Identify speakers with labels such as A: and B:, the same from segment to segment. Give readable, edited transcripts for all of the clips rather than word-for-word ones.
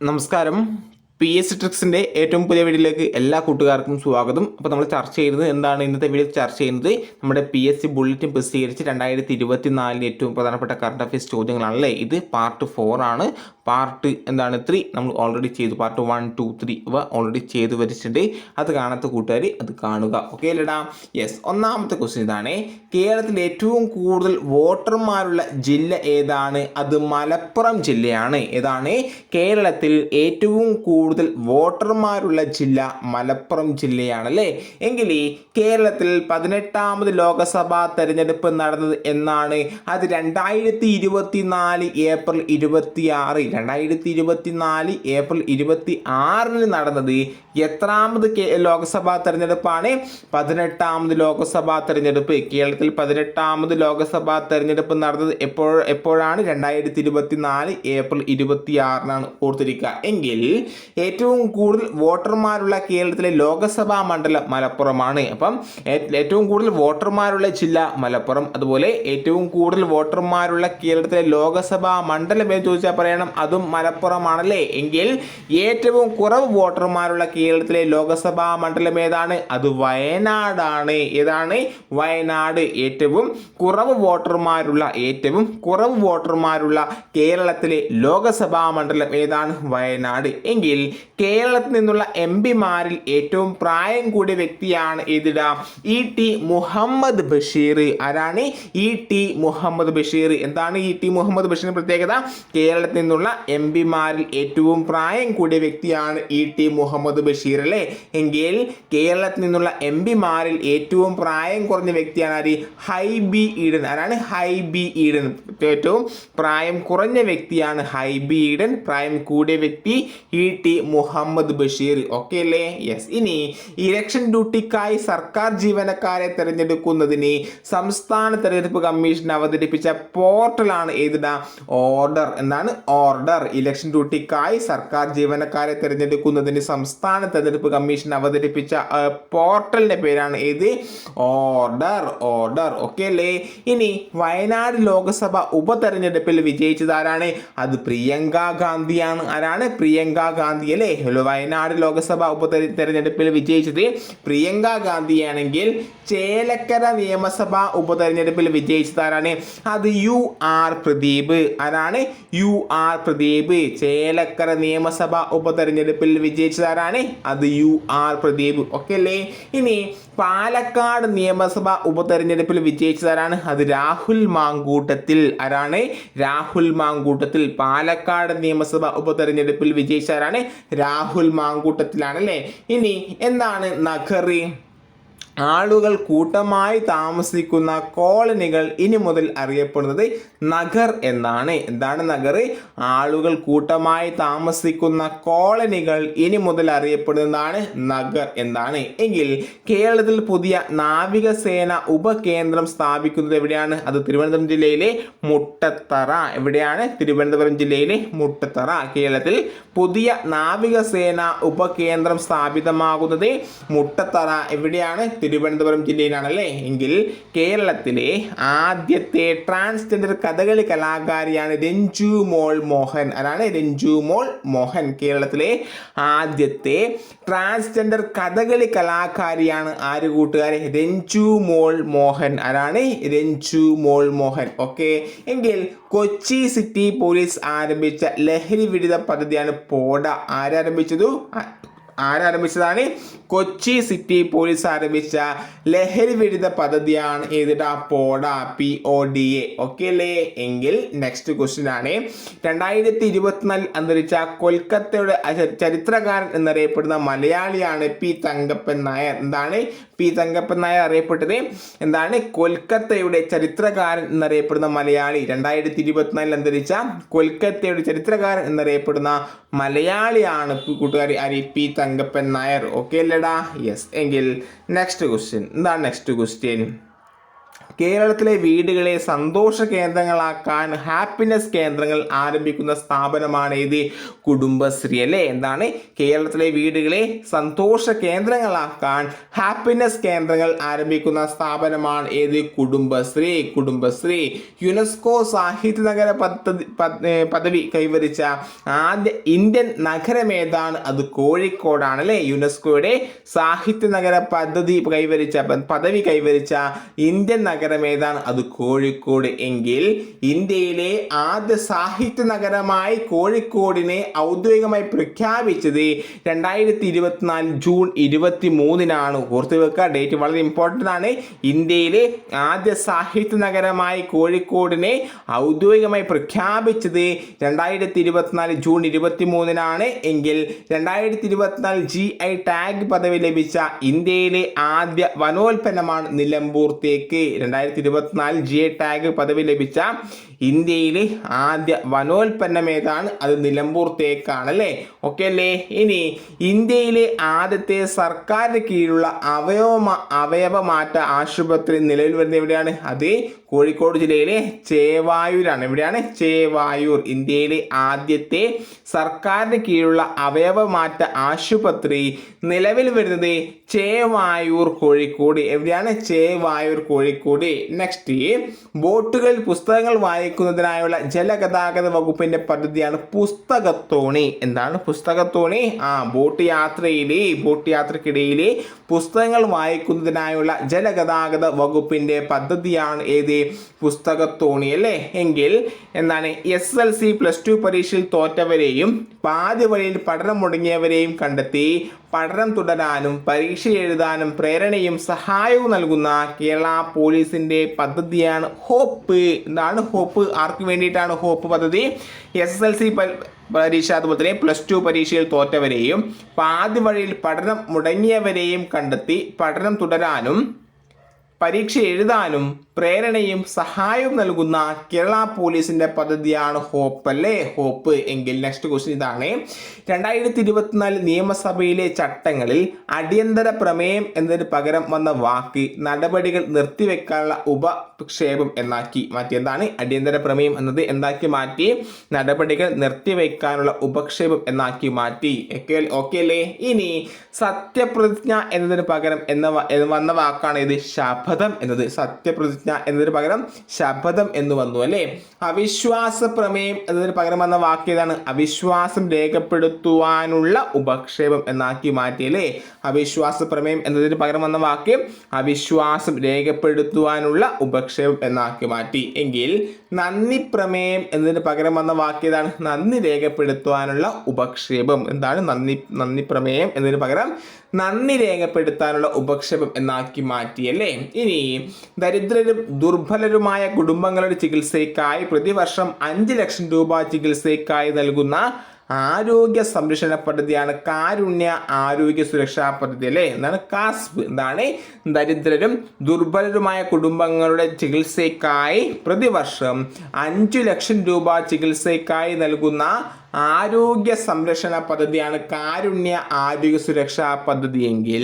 A: നമസ്കാരം. P S C ട്രിക്സിൻ്റെ ഏറ്റവും പുതിയ വീഡിയോയിലേക്ക് എല്ലാ കൂട്ടുകാർക്കും സ്വാഗതം. അപ്പോൾ നമ്മൾ ചർച്ച ചെയ്യുന്നത് എന്താണ്? ഇന്നത്തെ വീഡിയോ ചർച്ച ചെയ്യുന്നത് നമ്മുടെ പി എസ് സി ബുള്ളറ്റിൻ പ്രസിദ്ധീകരിച്ച് 2024 ഏറ്റവും പ്രധാനപ്പെട്ട കറണ്ട് അഫയേഴ്സ് ചോദ്യങ്ങളാണല്ലേ. ഇത് പാർട്ട് 4 ആണ്. പാർട്ട് 3 നമ്മൾ ഓൾറെഡി ചെയ്തു. പാർട്ട് 1, 2, 3 ഇവ ഓൾറെഡി ചെയ്തു വരിച്ചിട്ടുണ്ട്. അത് കാണാത്ത കൂട്ടുകാർ അത് കാണുക. ഓക്കെ അല്ലേടാ? യെസ്. ഒന്നാമത്തെ ക്വസ്റ്റ്യൻ ഇതാണ്. കേരളത്തിൽ ഏറ്റവും കൂടുതൽ വോട്ടർമാരുള്ള ജില്ല ഏതാണ്? അത് മലപ്പുറം ജില്ലയാണ്. ഏതാണ്? കേരളത്തിൽ ഏറ്റവും കൂടുതൽ വോട്ടർമാരുള്ള ജില്ല മലപ്പുറം ജില്ലയാണല്ലേ. എങ്കിൽ കേരളത്തിൽ 18ാമത് ലോകസഭാ തെരഞ്ഞെടുപ്പ് നടന്നത് എന്നാണ്? അത് 2024 ഏപ്രിൽ 26. 2024 ഏപ്രിൽ 26 നടന്നത് എത്രാമത് ലോക്സഭാ തെരഞ്ഞെടുപ്പാണ്? 18ാമത് ലോക്സഭാ തെരഞ്ഞെടുപ്പ്. കേരളത്തിൽ 18ാമത് ലോക്സഭാ തെരഞ്ഞെടുപ്പ് നടന്നത് എപ്പോഴാണ്? 2024 ഏപ്രിൽ 26 ഓർത്തിരിക്കുക. എങ്കിൽ ഏറ്റവും കൂടുതൽ വോട്ടർമാരുള്ള കേരളത്തിലെ ലോക്സഭാ മണ്ഡലം മലപ്പുറമാണ്. അപ്പം ഏറ്റവും കൂടുതൽ വോട്ടർമാരുള്ള ജില്ല മലപ്പുറം. അതുപോലെ ഏറ്റവും കൂടുതൽ വോട്ടർമാരുള്ള കേരളത്തിലെ ലോക്സഭാ മണ്ഡലം എന്ന് ചോദിച്ചാൽ പറയണം അതും മലപ്പുറമാണല്ലേ. എങ്കിൽ ഏറ്റവും കുറവ് വോട്ടർമാരുള്ള കേരളത്തിലെ ലോക്സഭാ മണ്ഡലം ഏതാണ്? അത് വയനാടാണ്. ഏതാണ്? വയനാട്. ഏറ്റവും കുറവ് വോട്ടർമാരുള്ള കേരളത്തിലെ ലോക്സഭാ മണ്ഡലം ഏതാണ്? വയനാട്. എങ്കിൽ കേരളത്തിൽ നിന്നുള്ള എം പിമാരിൽ ഏറ്റവും പ്രായം കൂടിയ വ്യക്തിയാണ് ഏതിടാ? E T Muhammad Basheer. ആരാണ്? E T Muhammad Basheer. എന്താണ് ഇ ടി മുഹമ്മദ് ബഷീറിന്റെ പ്രത്യേകത? കേരളത്തിൽ നിന്നുള്ള എം പിമാരിൽ ഏറ്റവും പ്രായം കൂടിയ വ്യക്തിയാണ് ഇ ടി മുഹമ്മദ് ബഷീർ അല്ലേ. എങ്കിൽ കേരളത്തിൽ നിന്നുള്ള എം പിമാരിൽ ഏറ്റവും പ്രായം കുറഞ്ഞ വ്യക്തിയാണ് ആര്? ഹൈബി ഈഡൻ. ആരാണ്? ഹൈബി ഈഡൻ. ഏറ്റവും പ്രായം കുറഞ്ഞ വ്യക്തിയാണ് ഹൈബി ഈഡൻ. പ്രായം കൂടിയ വ്യക്തി E T Muhammad Basheer. Okay അല്ലേ? യെസ്. ഇനി ഇലക്ഷൻ ഡ്യൂട്ടിക്കായി സർക്കാർ ജീവനക്കാരെ തിരഞ്ഞെടുക്കുന്നതിന് സംസ്ഥാന തെരഞ്ഞെടുപ്പ് കമ്മീഷൻ അവതരിപ്പിച്ച പോർട്ടലാണ് ഏതിടാ? ഓർഡർ. എന്താണ്? ഓർഡർ. ഇലക്ഷൻ ഡ്യൂട്ടിക്കായി സർക്കാർ ജീവനക്കാരെ തിരഞ്ഞെടുക്കുന്നതിന് സംസ്ഥാന തെരഞ്ഞെടുപ്പ് കമ്മീഷൻ അവതരിപ്പിച്ച പോർട്ടലിന്റെ പേരാണ് ഏത്? ഓർഡർ. ഓർഡർ. ഓക്കെ അല്ലേ? ഇനി വയനാട് ലോക്സഭ ഉപതെരഞ്ഞെടുപ്പിൽ വിജയിച്ചത് ആരാണ്? അത് പ്രിയങ്ക ഗാന്ധിയാണ്. ആരാണ്? പ്രിയങ്ക ഗാന്ധി അല്ലേ. വയനാട് ലോക്സഭ ഉപതെരഞ്ഞെടുപ്പിൽ വിജയിച്ചത് പ്രിയങ്ക ഗാന്ധിയാണെങ്കിൽ ചേലക്കര നിയമസഭാ ഉപതെരഞ്ഞെടുപ്പിൽ വിജയിച്ചത് ആരാണ്? അത് യു ആർ പ്രദീപ്. ആരാണ്? You are Pradeep. ചേലക്കര നിയമസഭാ ഉപതെരഞ്ഞെടുപ്പിൽ വിജയിച്ചത് ആരാണ്? അത് യു ആർ പ്രദീപ്. ഓക്കെ അല്ലേ? ഇനി പാലക്കാട് നിയമസഭ ഉപതെരഞ്ഞെടുപ്പിൽ വിജയിച്ചതാരാണ്? അത് രാഹുൽ മാങ്കൂട്ടത്തിൽ. ആരാണ്? രാഹുൽ മാങ്കൂട്ടത്തിൽ. പാലക്കാട് നിയമസഭ ഉപതെരഞ്ഞെടുപ്പിൽ വിജയിച്ചതാരാണ്? രാഹുൽ മാങ്കൂട്ടത്തിലാണല്ലേ. ഇനി എന്താണ് നഗറി? ആളുകൾ കൂട്ടമായി താമസിക്കുന്ന കോളനികൾ ഇനി മുതൽ അറിയപ്പെടുന്നത് നഗർ എന്നാണ്. എന്താണ് നഗർ? ആളുകൾ കൂട്ടമായി താമസിക്കുന്ന കോളനികൾ ഇനി മുതൽ അറിയപ്പെടുന്നതാണ് നഗർ എന്നാണ്. എങ്കിൽ കേരളത്തിൽ പുതിയ നാവികസേന ഉപകേന്ദ്രം സ്ഥാപിക്കുന്നത് എവിടെയാണ്? അത് തിരുവനന്തപുരം ജില്ലയിലെ മുട്ടത്തറ. എവിടെയാണ്? തിരുവനന്തപുരം ജില്ലയിലെ മുട്ടത്തറ. കേരളത്തിൽ പുതിയ നാവികസേന ഉപകേന്ദ്രം സ്ഥാപിതമാകുന്നത് മുട്ടത്തറ എവിടെയാണ്? തിരുവനന്തപുരം ജില്ലയിലാണല്ലേ. എങ്കിൽ കേരളത്തിലെ ആദ്യത്തെ ട്രാൻസ്ജെൻഡർ കഥകളി കലാകാരിയാണ് രഞ്ജു മോൾ മോഹൻ. ആരാണ്? രഞ്ജു മോൾ മോഹൻ. കേരളത്തിലെ ആദ്യത്തെ ട്രാൻസ്ജെൻഡർ കഥകളി കലാകാരിയാണ് ആര് കൂട്ടുകാരെ? രഞ്ജു മോൾ മോഹൻ. ആരാണ്? രഞ്ജു മോൾ മോഹൻ. ഓക്കെ. എങ്കിൽ കൊച്ചി സിറ്റി പോലീസ് ആരംഭിച്ച ലഹരി വിരുദ്ധ പദ്ധതിയാണ് പോഡ. ആരംഭിച്ചതാണ്? കൊച്ചി സിറ്റി പോലീസ് ആരംഭിച്ച ലഹരി വിരുദ്ധ പദ്ധതിയാണ് ഏതിടാ? പോഡ. PODA. ഓക്കെ അല്ലേ? എങ്കിൽ നെക്സ്റ്റ് ക്വസ്റ്റ്യൻ ആണ്. 2024 അന്തരിച്ച കൊൽക്കത്തയുടെ ചരിത്രകാരൻ എന്നറിയപ്പെടുന്ന മലയാളിയാണ് പി തങ്കപ്പൻ നായർ. എന്താണ്? പി തങ്കപ്പൻ നായർ അറിയപ്പെട്ടത് എന്താണ്? കൊൽക്കത്തയുടെ ചരിത്രകാരൻ എന്നറിയപ്പെടുന്ന മലയാളി. 2024 അന്തരിച്ച കൊൽക്കത്തയുടെ ചരിത്രകാരൻ എന്നറിയപ്പെടുന്ന മലയാളിയാണ് കൂട്ടുകാരി ആര്? പി തങ്കപ്പൻ നായർ. ഓക്കെ അല്ലേടാ? യെസ്. എങ്കിൽ നെക്സ്റ്റ് ക്വസ്റ്റ്യൻ എന്താണ്? നെക്സ്റ്റ് ക്വസ്റ്റ്യൻ കേരളത്തിലെ വീടുകളെ സന്തോഷ കേന്ദ്രങ്ങളാക്കാൻ ഹാപ്പിനെസ് കേന്ദ്രങ്ങൾ ആരംഭിക്കുന്ന സ്ഥാപനമാണ് ഇത് കുടുംബശ്രീ അല്ലേ. എന്താണ് കേരളത്തിലെ വീടുകളെ സന്തോഷ കേന്ദ്രങ്ങളാക്കാൻ ഹാപ്പിനെസ് കേന്ദ്രങ്ങൾ ആരംഭിക്കുന്ന സ്ഥാപനമാണ് ഏത് കുടുംബശ്രീ. കുടുംബശ്രീ യുനെസ്കോ സാഹിത്യ നഗര പദവി കൈവരിച്ച ആദ്യ ഇന്ത്യൻ നഗരം ഏതാണ്? അത് കോഴിക്കോടാണ് അല്ലേ. യുനെസ്കോയുടെ സാഹിത്യ നഗര പദവി കൈവരിച്ച ഇന്ത്യൻ നഗരം ഏതാണ്? അത് കോഴിക്കോട്. എങ്കിൽ ഇന്ത്യയിലെ ആദ്യ സാഹിത്യ നഗരമായി കോഴിക്കോടിനെ ഔദ്യോഗികമായി പ്രഖ്യാപിച്ചത് 2024 ജൂൺ 23-നാണ്. ഓർത്തു വെക്കുക, ഡേറ്റ് വളരെ ഇമ്പോർട്ടൻ്റ് ആണ്. ഇന്ത്യയിലെ ആദ്യ സാഹിത്യ നഗരമായി കോഴിക്കോടിനെ ഔദ്യോഗികമായി പ്രഖ്യാപിച്ചത് 2024 ജൂൺ 23-നാണ്. എങ്കിൽ 2024 GI ടാഗ് പദവി ലഭിച്ച ഇന്ത്യയിലെ ആദ്യ വനോൽപ്പന്നമാണ് നിലമ്പൂർ തേക്ക്. 2024 GI ടാഗ് പദവി ലഭിച്ച ഇന്ത്യയിലെ ആദ്യ വനോൽപ്പന്നം ഏതാണ്? അത് നിലമ്പൂർ തേക്കാണ് അല്ലേ. ഓക്കെ അല്ലേ. ഇനി ഇന്ത്യയിലെ ആദ്യത്തെ സർക്കാരിന് കീഴിലുള്ള അവയവമാറ്റ ആശുപത്രി നിലവിൽ വരുന്നത് എവിടെയാണ്? അത് കോഴിക്കോട് ജില്ലയിലെ ചേവായൂരാണ്. എവിടെയാണ്? ചേവായൂർ. ഇന്ത്യയിലെ ആദ്യത്തെ സർക്കാരിന് കീഴിലുള്ള അവയവമാറ്റ ആശുപത്രി നിലവിൽ വരുന്നത് ചേവായൂർ, കോഴിക്കോട്. എവിടെയാണ്? ചേവായൂർ, കോഴിക്കോട്. നെക്സ്റ്റ്, ബോട്ടുകളിൽ പുസ്തകങ്ങൾ വായിക്കുന്നതിനായുള്ള ജലഗതാഗത വകുപ്പിന്റെ പദ്ധതിയാണ് പുസ്തകത്തോണി. എന്താണ് പുസ്തകത്തോണി? ബോട്ട് യാത്രക്കിടയിലെ പുസ്തകങ്ങൾ വായിക്കുന്നതിനായുള്ള ജലഗതാഗത വകുപ്പിന്റെ പദ്ധതിയാണ് ഏത്? പുസ്തകത്തോണി അല്ലേ. എങ്കിൽ എന്താണ് SSLC +2 പരീക്ഷയിൽ തോറ്റവരെയും പാതി വഴിയിൽ പഠനം മുടങ്ങിയവരെയും കണ്ടെത്തി പഠനം തുടരാനും പരീക്ഷ എഴുതാനും പ്രേരണയും സഹായവും നൽകുന്ന കേരള പോലീസിന്റെ പദ്ധതിയാണ് ഹോപ്പ്. എന്താണ് ഹോപ്പ്? ആർക്ക് വേണ്ടിയിട്ടാണ് ഹോപ്പ് പദ്ധതി? SSLC പരീക്ഷ അതുപോലെ തന്നെ +2 പരീക്ഷയിൽ തോറ്റവരെയും പാതി വഴിയിൽ പഠനം മുടങ്ങിയവരെയും കണ്ടെത്തി പഠനം തുടരാനും പരീക്ഷ എഴുതാനും പ്രേരണയും സഹായവും നൽകുന്ന കേരള പോലീസിന്റെ പദ്ധതിയാണ് ഹോപ്പ് അല്ലേ. ഹോപ്പ്. എങ്കിൽ നെക്സ്റ്റ് ക്വസ്റ്റ്യൻ ഇതാണ്. 2024 നിയമസഭയിലെ ചട്ടങ്ങളിൽ അടിയന്തര പ്രമേയം എന്നതിന് പകരം വന്ന വാക്ക് നടപടികൾ നിർത്തിവെക്കാനുള്ള ഉപക്ഷേപം എന്നാക്കി മാറ്റി. എന്താണ് അടിയന്തര പ്രമേയം എന്നത്? എന്താക്കി മാറ്റി? നടപടികൾ നിർത്തിവെക്കാനുള്ള ഉപക്ഷേപം എന്നാക്കി മാറ്റി. ഓക്കെ അല്ലേ. ഇനി സത്യപ്രതിജ്ഞ എന്നതിന് പകരം വന്ന വാക്കാണ് ഇത് ശപഥം എന്നത്. സത്യപ്രതിജ്ഞ എന്നതിന് പകരം ശപഥം എന്ന് വന്നു അല്ലേ. അവിശ്വാസ പ്രമേയം എന്നതിന് പകരം വന്ന വാക്ക് ഏതാണ്? അവിശ്വാസം രേഖപ്പെടുത്തുവാനുള്ള ഉപക്ഷേപം എന്നാക്കി മാറ്റി അല്ലേ. അവിശ്വാസ പ്രമേയം എന്നതിന് പകരം വന്ന വാക്ക് അവിശ്വാസം രേഖപ്പെടുത്തുവാനുള്ള ഉപക്ഷേപം എന്നാക്കി മാറ്റി. എങ്കിൽ നന്ദി പ്രമേയം എന്നതിന് പകരം വന്ന വാക്ക് ഏതാണ്? നന്ദി രേഖപ്പെടുത്തുവാനുള്ള ഉപക്ഷേപം. എന്താണ് നന്ദി പ്രമേയം എന്നതിന് പകരം നന്ദി രേഖപ്പെടുത്താനുള്ള ഉപക്ഷേപം എന്നാക്കി മാറ്റി അല്ലേ. ഇനി ദരിദ്രരും ദുർബലരുമായ കുടുംബങ്ങളുടെ ചികിത്സയ്ക്കായി പ്രതിവർഷം 5 ലക്ഷം രൂപ ചികിത്സയ്ക്കായി നൽകുന്ന ആരോഗ്യ സംരക്ഷണ പദ്ധതിയാണ് കാരുണ്യ ആരോഗ്യ സുരക്ഷാ പദ്ധതി അല്ലേ. എന്താണ് കാസ്പ്? എന്താണ് ദരിദ്രരും ദുർബലരുമായ കുടുംബങ്ങളുടെ ചികിത്സയ്ക്കായി പ്രതിവർഷം 5 ലക്ഷം രൂപ ചികിത്സയ്ക്കായി നൽകുന്ന ആരോഗ്യ സംരക്ഷണ പദ്ധതിയാണ് കാരുണ്യ ആരോഗ്യ സുരക്ഷാ പദ്ധതി. എങ്കിൽ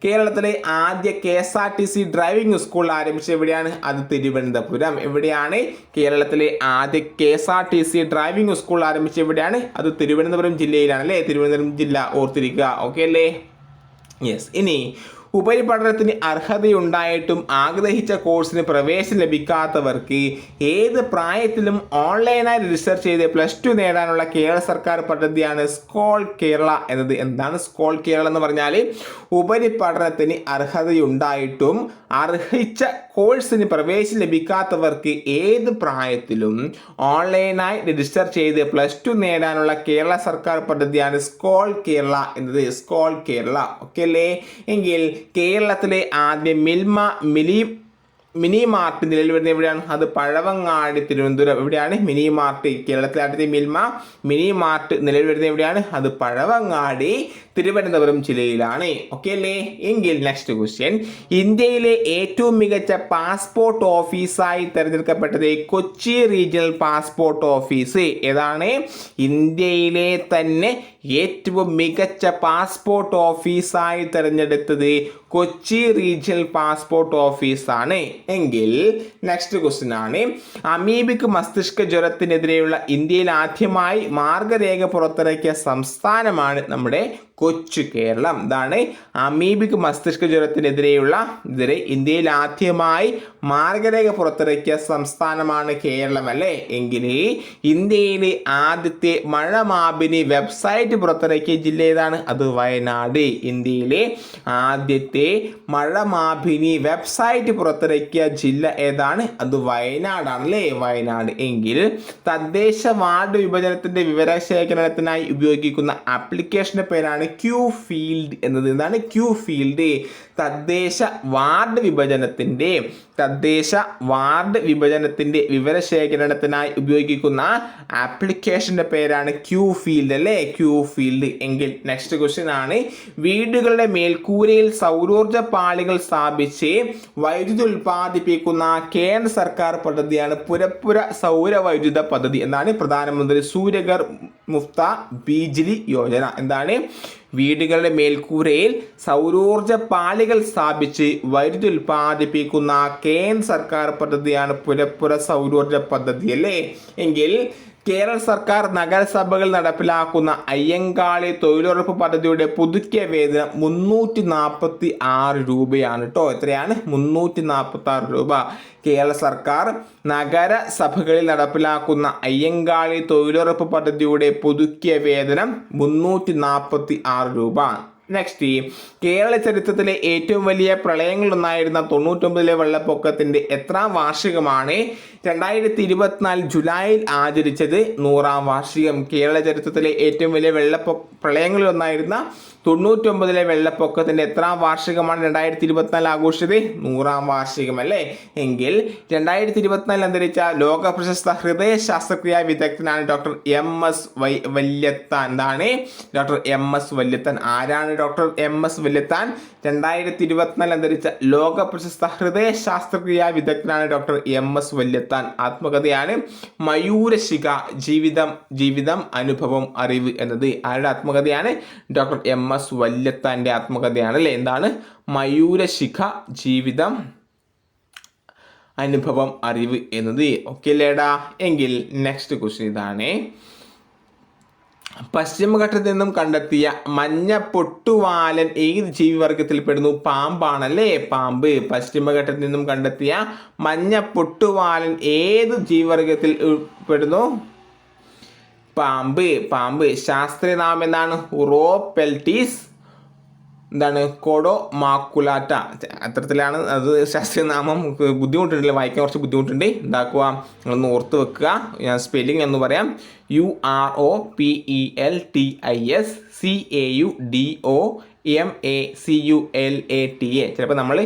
A: കേരളത്തിലെ ആദ്യ KSRTC ഡ്രൈവിംഗ് സ്കൂൾ ആരംഭിച്ചത് എവിടെയാണ്? അത് തിരുവനന്തപുരം. എവിടെയാണ്? കേരളത്തിലെ ആദ്യ KSRTC ഡ്രൈവിംഗ് സ്കൂൾ ആരംഭിച്ചത് എവിടെയാണ്? അത് തിരുവനന്തപുരം ജില്ലയിലാണ് അല്ലേ. തിരുവനന്തപുരം ജില്ല ഓർത്തിരിക്കുക. ഓക്കെ അല്ലേ. യെസ്. ഇനി ഉപരിപഠനത്തിന് അർഹതയുണ്ടായിട്ടും ആഗ്രഹിച്ച കോഴ്സിന് പ്രവേശനം ലഭിക്കാത്തവർക്ക് ഏത് പ്രായത്തിലും ഓൺലൈനായി രജിസ്റ്റർ ചെയ്ത് +2 നേടാനുള്ള കേരള സർക്കാർ പദ്ധതിയാണ് സ്കോൾ കേരള എന്നത്. എന്താണ് സ്കോൾ കേരള എന്ന് പറഞ്ഞാൽ? ഉപരിപഠനത്തിന് അർഹതയുണ്ടായിട്ടും അർഹിച്ച കോഴ്സിന് പ്രവേശനം ലഭിക്കാത്തവർക്ക് ഏത് പ്രായത്തിലും ഓൺലൈനായി രജിസ്റ്റർ ചെയ്ത് +2 നേടാനുള്ള കേരള സർക്കാർ പദ്ധതിയാണ് സ്കോൾ കേരള എന്നത്. സ്കോൾ കേരള. ഓക്കെ അല്ലേ. എങ്കിൽ കേരളത്തിലെ ആദ്യ മിനി മാർട്ട് നിലവിൽ വരുന്നത് എവിടെയാണ്? അത് പഴവങ്ങാടി, തിരുവനന്തപുരം. എവിടെയാണ് മിനി മാർട്ട്? കേരളത്തിലെ ആദ്യത്തെ മിനി മാർട്ട് നിലവിൽ വരുന്നത് എവിടെയാണ്? അത് പഴവങ്ങാടി, തിരുവനന്തപുരം ജില്ലയിലാണ്. ഓക്കെ അല്ലേ. എങ്കിൽ നെക്സ്റ്റ് ക്വസ്റ്റ്യൻ. ഇന്ത്യയിലെ ഏറ്റവും മികച്ച പാസ്പോർട്ട് ഓഫീസായി തിരഞ്ഞെടുക്കപ്പെട്ടത് കൊച്ചി റീജിയണൽ പാസ്പോർട്ട് ഓഫീസ്. ഏതാണ്? ഇന്ത്യയിലെ തന്നെ ഏറ്റവും മികച്ച പാസ്പോർട്ട് ഓഫീസായി തിരഞ്ഞെടുത്തത് കൊച്ചി റീജിയണൽ പാസ്പോർട്ട് ഓഫീസാണ്. എങ്കിൽ നെക്സ്റ്റ് ക്വസ്റ്റ്യൻ ആണ്, അമീബിക് മസ്തിഷ്ക ജ്വരത്തിനെതിരെയുള്ള ഇന്ത്യയിൽ ആദ്യമായി മാർഗരേഖ പുറത്തിറക്കിയ സംസ്ഥാനമാണ് നമ്മുടെ കൊച്ചു കേരളം. ഇതാണ് അമീബിക് മസ്തിഷ്ക ജ്വരത്തിനെതിരെയുള്ള ഇന്ത്യയിൽ ആദ്യമായി മാർഗരേഖ പുറത്തിറക്കിയ സംസ്ഥാനമാണ് കേരളം അല്ലേ. എങ്കിൽ ഇന്ത്യയിലെ ആദ്യത്തെ മഴമാപിനി വെബ്സൈറ്റ് പുറത്തിറക്കിയ ജില്ല ഏതാണ്? അത് വയനാട്. ഇന്ത്യയിലെ ആദ്യത്തെ മഴമാപിനി വെബ്സൈറ്റ് പുറത്തിറക്കിയ ജില്ല ഏതാണ്? അത് വയനാടാണല്ലേ, വയനാട്. എങ്കിൽ തദ്ദേശ വാർഡ് വിഭജനത്തിന്റെ വിവരശേഖരണത്തിനായി ഉപയോഗിക്കുന്ന ആപ്ലിക്കേഷന്റെ പേരാണ് ക്യൂ ഫീൽഡ് എന്നത്. എന്താണ് ക്യൂ ഫീൽഡ്? തദ്ദേശ വാർഡ് വിഭജനത്തിന്റെ വിവരശേഖരണത്തിനായി ഉപയോഗിക്കുന്ന ആപ്ലിക്കേഷന്റെ പേരാണ് ക്യൂ ഫീൽഡ് അല്ലേ, ക്യൂ ഫീൽഡ്. എങ്കിൽ നെക്സ്റ്റ് ക്വസ്റ്റ്യൻ ആണ്, വീടുകളുടെ മേൽക്കൂരയിൽ സൗരോർജ പാളികൾ സ്ഥാപിച്ച് വൈദ്യുതി ഉൽപ്പാദിപ്പിക്കുന്ന കേന്ദ്ര സർക്കാർ പദ്ധതിയാണ് പുരപ്പുര സൗര വൈദ്യുത പദ്ധതി. എന്നാണ് പ്രധാനമന്ത്രി സൂര്യഘർ മുഫ്ത ബിജ്ലി യോജന. എന്താണ്? വീടുകളുടെ മേൽക്കൂരയിൽ സൗരോർജ പാളികൾ സ്ഥാപിച്ച് വൈദ്യുതി ഉൽപ്പാദിപ്പിക്കുന്ന കേന്ദ്ര സർക്കാർ പദ്ധതിയാണ് പുരപ്പുര സൗരോർജ പദ്ധതി അല്ലേ. എങ്കിൽ കേരള സർക്കാർ നഗരസഭകൾ നടപ്പിലാക്കുന്ന അയ്യങ്കാളി തൊഴിലുറപ്പ് പദ്ധതിയുടെ പുതുക്കിയ വേതനം 346 രൂപയാണ് കേട്ടോ. എത്രയാണ്? 346 രൂപ. കേരള സർക്കാർ നഗരസഭകളിൽ നടപ്പിലാക്കുന്ന അയ്യങ്കാളി തൊഴിലുറപ്പ് പദ്ധതിയുടെ പുതുക്കിയ വേതനം 346 രൂപ. നെക്സ്റ്റ്, കേരള ചരിത്രത്തിലെ ഏറ്റവും വലിയ പ്രളയങ്ങളിലൊന്നായിരുന്ന 99 വെള്ളപ്പൊക്കത്തിന്റെ എത്രാം വാർഷികമാണ് 2024 ജൂലൈയിൽ ആചരിച്ചത്? 100ാം വാർഷികം. കേരള ചരിത്രത്തിലെ ഏറ്റവും വലിയ പ്രളയങ്ങളിലൊന്നായിരുന്ന 99 വെള്ളപ്പൊക്കത്തിന്റെ എത്രാം വാർഷികമാണ് 2024 ആഘോഷിച്ചത്? 100ാം വാർഷികം അല്ലേ. എങ്കിൽ 2024 അന്തരിച്ച ലോക പ്രശസ്ത ഹൃദയ ശസ്ത്രക്രിയാ വിദഗ്ധനാണ് ഡോക്ടർ MS വല്യത്താൻ. എന്താണ്? Doctor MS Valiathan. ആരാണ് ഡോക്ടർ MS വല്യത്താൻ? 2024 അന്തരിച്ച ലോക പ്രശസ്ത ഹൃദയ ശസ്ത്രക്രിയാ വിദഗ്ധനാണ് ഡോക്ടർ MS വല്യത്താൻ. ആത്മകഥയാണ് മയൂരശിഖ, ജീവിതം അനുഭവം അറിവ് എന്നത്. ആരുടെ ആത്മകഥയാണ്? ഡോക്ടർ MS വല്യത്താൻ്റെ ആത്മകഥയാണ് അല്ലേ. എന്താണ്? മയൂരശിഖ, ജീവിതം അനുഭവം അറിവ് എന്നത്. ഓക്കെ അല്ലേടാ. എങ്കിൽ നെക്സ്റ്റ് ക്വസ്റ്റ്യൻ ഇതാണ്, പശ്ചിമഘട്ടത്തിൽ നിന്നും കണ്ടെത്തിയ മഞ്ഞ പൊട്ടുവാലൻ ഏത് ജീവിവർഗത്തിൽ പെടുന്നു? പാമ്പാണല്ലേ, പാമ്പ്. പശ്ചിമഘട്ടത്തിൽ നിന്നും കണ്ടെത്തിയ മഞ്ഞ പൊട്ടുവാലൻ ഏത് ജീവിവർഗത്തിൽ പെടുന്നു? പാമ്പ്. ശാസ്ത്രീയ നാമം എന്താണ്? ഉറോപെൽറ്റീസ് എന്താണ്? കൊഡോ മാക്കുലാറ്റ. അത്തരത്തിലാണ് അത് ശാസ്ത്രീയ നാമം. ബുദ്ധിമുട്ടുണ്ടല്ലേ, വായിക്കാൻ കുറച്ച് ബുദ്ധിമുട്ടുണ്ട്. എന്താക്കുക, നിങ്ങളൊന്ന് ഓർത്ത് വെക്കുക. ഞാൻ സ്പെല്ലിംഗ് എന്ന് പറയാം. UROPELTISCAUDOMACULATA. ചിലപ്പോൾ നമ്മൾ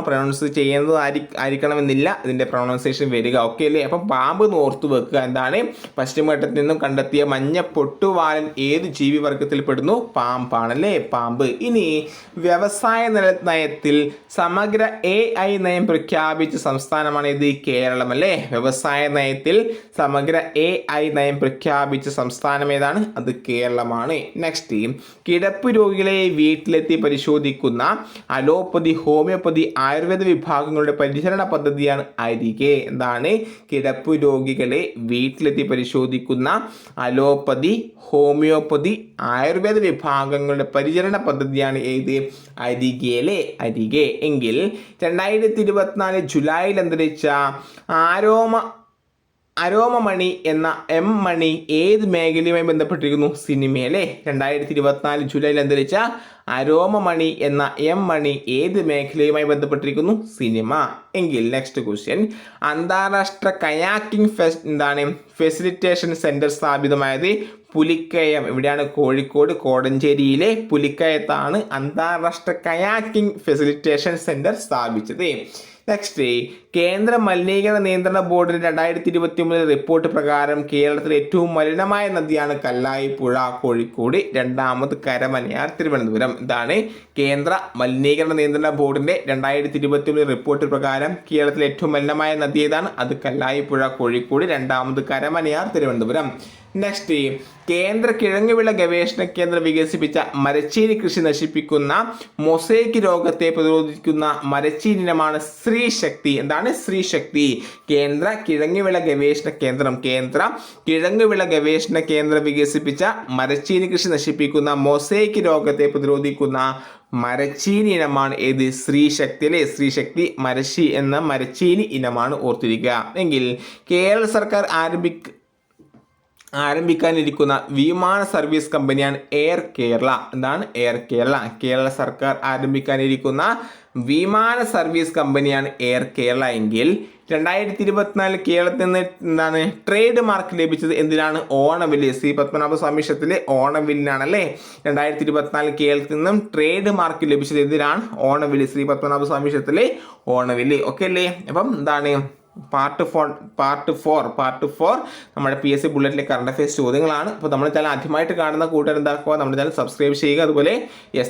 A: പ്രൊനൗൺസ് ചെയ്യുന്നത് ആയിരിക്കണമെന്നില്ല ഇതിൻ്റെ പ്രൊനൗൺസിയേഷൻ വരിക. ഓക്കെ അല്ലേ. അപ്പം പാമ്പ് ഓർത്ത് വെക്കുക. എന്താണ്? പശ്ചിമഘട്ടത്തിൽ നിന്നും കണ്ടെത്തിയ മഞ്ഞ പൊട്ടുവാലൻ ഏത് ജീവിവർഗത്തിൽ പെടുന്നു? പാമ്പാണല്ലേ, പാമ്പ്. ഇനി വ്യവസായ നയത്തിൽ സമഗ്ര AI നയം പ്രഖ്യാപിച്ച സംസ്ഥാനമാണ് ഇത്? കേരളം അല്ലേ. വ്യവസായ നയത്തിൽ സമഗ്ര AI നയം പ്രഖ്യാപിച്ച സംസ്ഥാനം ഏതാണ്? അത് കേരളമാണ്. നെക്സ്റ്റ്, കിടപ്പ് രോഗികളെ വീട്ടിലെത്തി പരിശോധിക്കുന്ന അലോപ്പതി, ഹോമിയോപ്പതി, ആയുർവേദ വിഭാഗങ്ങളുടെ പരിചരണ പദ്ധതിയാണ് അരികെ. എന്താണ്? കിടപ്പ് രോഗികളെ വീട്ടിലെത്തി പരിശോധിക്കുന്ന അലോപ്പതി, ഹോമിയോപ്പതി, ആയുർവേദ വിഭാഗങ്ങളുടെ പരിചരണ പദ്ധതിയാണ് ഏത്? അരികെ. എങ്കിൽ 2024 ജൂലൈയിൽ അന്തരിച്ച അരോമമണി എന്ന M മണി ഏത് മേഖലയുമായി ബന്ധപ്പെട്ടിരിക്കുന്നു? സിനിമയല്ലേ. 2024 ജൂലൈയിൽ അന്തരിച്ച അരോമമണി എന്ന M മണി ഏത് മേഖലയുമായി ബന്ധപ്പെട്ടിരിക്കുന്നു? സിനിമ. എങ്കിൽ നെക്സ്റ്റ് ക്വസ്റ്റ്യൻ, അന്താരാഷ്ട്ര കയാക്കിംഗ് ഫെസിലിറ്റേഷൻ സെന്റർ സ്ഥാപിതമായത് പുലിക്കയം. എവിടെയാണ്? കോഴിക്കോട് കോടഞ്ചേരിയിലെ പുലിക്കയത്താണ് അന്താരാഷ്ട്ര കയാക്കിംഗ് ഫെസിലിറ്റേഷൻ സെന്റർ സ്ഥാപിച്ചത്. നെക്സ്റ്റ്, കേന്ദ്ര മലിനീകരണ നിയന്ത്രണ ബോർഡിന്റെ 2023 റിപ്പോർട്ട് പ്രകാരം കേരളത്തിലെ ഏറ്റവും മലിനമായ നദിയാണ് കല്ലായിപ്പുഴ, കോഴിക്കോട്. രണ്ടാമത് കരമനയാർ, തിരുവനന്തപുരം. ഇതാണ് കേന്ദ്ര മലിനീകരണ നിയന്ത്രണ ബോർഡിന്റെ 2023 റിപ്പോർട്ട് പ്രകാരം കേരളത്തിലെ ഏറ്റവും മലിനമായ നദി ഏതാണ്? അത് കല്ലായിപ്പുഴ, കോഴിക്കോട്. രണ്ടാമത് കരമനയാർ, തിരുവനന്തപുരം. നെക്സ്റ്റ്, കേന്ദ്ര കിഴങ്ങുവിള ഗവേഷണ കേന്ദ്രം വികസിപ്പിച്ച മരച്ചീനി കൃഷി നശിപ്പിക്കുന്ന മൊസൈക്ക് രോഗത്തെ പ്രതിരോധിക്കുന്ന മരച്ചീനി ഇനമാണ് ശ്രീശക്തി. എന്താണ് ശ്രീശക്തി? കേന്ദ്ര കിഴങ്ങുവിള ഗവേഷണ കേന്ദ്രം വികസിപ്പിച്ച മരച്ചീനി കൃഷി നശിപ്പിക്കുന്ന മൊസൈക്ക് രോഗത്തെ പ്രതിരോധിക്കുന്ന മരച്ചീനി ഇനമാണ് ഏത്? ശ്രീശക്തി അല്ലേ? ശ്രീശക്തി മരച്ചീനി ഇനമാണ്, ഓർത്തിരിക്കുക. എങ്കിൽ കേരള സർക്കാർ ആരംഭിക്കാനിരിക്കുന്ന വിമാന സർവീസ് കമ്പനിയാണ് എയർ കേരള. എന്താണ് എയർ കേരള? കേരള സർക്കാർ ആരംഭിക്കാനിരിക്കുന്ന വിമാന സർവീസ് കമ്പനിയാണ് എയർ കേരള. എങ്കിൽ 2024 കേരളത്തിൽ നിന്ന് എന്താണ് ട്രേഡ് മാർക്ക് ലഭിച്ചത് എന്തിനാണ്? ഓണവില്ല്. ശ്രീ പത്മനാഭസ്വാമി ക്ഷേത്രത്തിലെ ഓണവില്ലിനാണല്ലേ 2024 കേരളത്തിൽ നിന്നും ട്രേഡ് മാർക്ക് ലഭിച്ചത് എന്തിനാണ്? ഓണവില്ല്. ശ്രീ പത്മനാഭസ്വാമി ക്ഷേത്രത്തിലെ ഓണവില്ല്. ഓക്കെ അല്ലേ? അപ്പം എന്താണ് പാർട്ട് 4 നമ്മുടെ PSC ബുള്ളറ്റിലെ കറണ്ട് അഫയേഴ്സ് ചോദ്യങ്ങളാണ്. അപ്പോൾ നമ്മുടെ ചാനൽ ആദ്യമായിട്ട് കാണുന്ന കൂട്ടുകാർ എന്താക്കുക, നമ്മുടെ ചാനൽ സബ്സ്ക്രൈബ് ചെയ്യുക. അതുപോലെ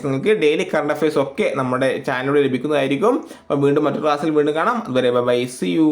A: നിങ്ങൾക്ക് ഡെയിലി കറണ്ട് അഫയേഴ്സ് ഒക്കെ നമ്മുടെ ചാനലിലൂടെ ലഭിക്കുന്നതായിരിക്കും. അപ്പോൾ വീണ്ടും മറ്റൊരു ക്ലാസ്സിൽ വീണ്ടും കാണാം. അതുവരെ ബൈ, സീ യു.